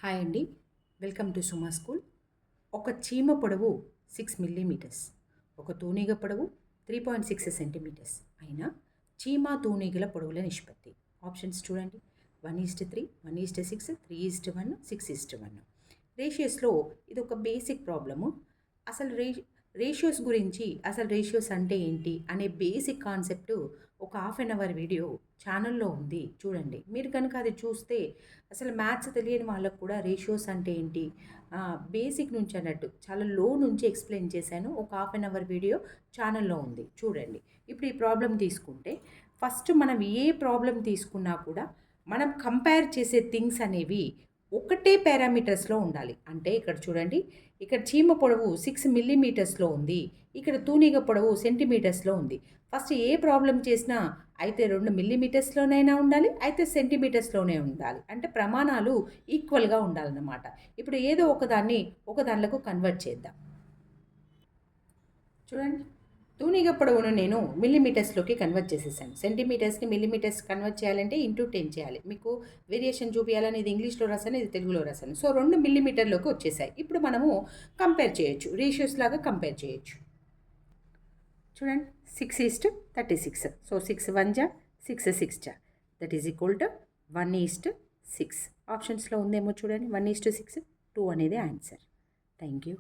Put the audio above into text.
Hi అండి, welcome to Suma school. ఒక చీమ పొడవు 6 మిల్లీమీటర్స్, ఒక తూనీగ పొడవు 3.6 సెంటీమీటర్స్ అయినా చీమ తూనీగల పొడవుల నిష్పత్తి. ఆప్షన్స్ చూడండి. 1:3, 1:6, 3:1, 6:1. రేషియోస్లో ఇది ఒక బేసిక్ ప్రాబ్లము. అసలు రేషియోస్ గురించి, అసలు రేషియోస్ అంటే ఏంటి అనే బేసిక్ కాన్సెప్ట్ ఒక హాఫ్ అన్ అవర్ వీడియో ఛానల్లో ఉంది, చూడండి. మీరు కనుక అది చూస్తే అసలు మ్యాథ్స్ తెలియని వాళ్ళకు కూడా రేషియోస్ అంటే ఏంటి బేసిక్ నుంచి అన్నట్టు చాలా లో నుంచి ఎక్స్ప్లెయిన్ చేశాను. ఒక హాఫ్ అన్ అవర్ వీడియో ఛానల్లో ఉంది, చూడండి. ఇప్పుడు ఈ ప్రాబ్లం తీసుకుంటే ఫస్ట్ మనం ఏ ప్రాబ్లం తీసుకున్నా కూడా మనం కంపేర్ చేసే థింగ్స్ అనేవి ఒకటే పారామీటర్స్లో ఉండాలి. అంటే ఇక్కడ చూడండి, ఇక్కడ చీమ పొడవు 6 మిల్లీమీటర్స్లో ఉంది, ఇక్కడ తూనీగ పొడవు సెంటీమీటర్స్లో ఉంది. ఫస్ట్ ఏ ప్రాబ్లం చేసినా అయితే 2 మిల్లీమీటర్స్లోనైనా ఉండాలి, అయితే సెంటీమీటర్స్లోనే ఉండాలి. అంటే ప్రమాణాలు ఈక్వల్గా ఉండాలన్నమాట. ఇప్పుడు ఏదో ఒక దానిలకు కన్వర్ట్ చేద్దాం. చూడండి, తూనీగ పొడవును నేను మిల్లీమీటర్స్లోకి కన్వర్ట్ చేసేసాను. సెంటీమీటర్స్ని మిల్లీమీటర్స్ కన్వర్ట్ చేయాలంటే ఇంటూ 10 చేయాలి. మీకు వేరియేషన్ చూపించాలని ఇది ఇంగ్లీష్లో రాశాను, ఇది తెలుగులో రాశాను. సో 2 మిల్లీమీటర్లోకి వచ్చేసాయి. ఇప్పుడు మనము కంపేర్ చేయొచ్చు, రేషియోస్ లాగా కంపేర్ చేయొచ్చు. చూడండి, 6:36. సో 6 1 జా 6 6 జా దట్ ఈజ్ ఈక్వల్ టు 1:6. ఆప్షన్స్లో ఉందేమో చూడండి. 1:6, 2 అనేది ఆన్సర్. Thank you.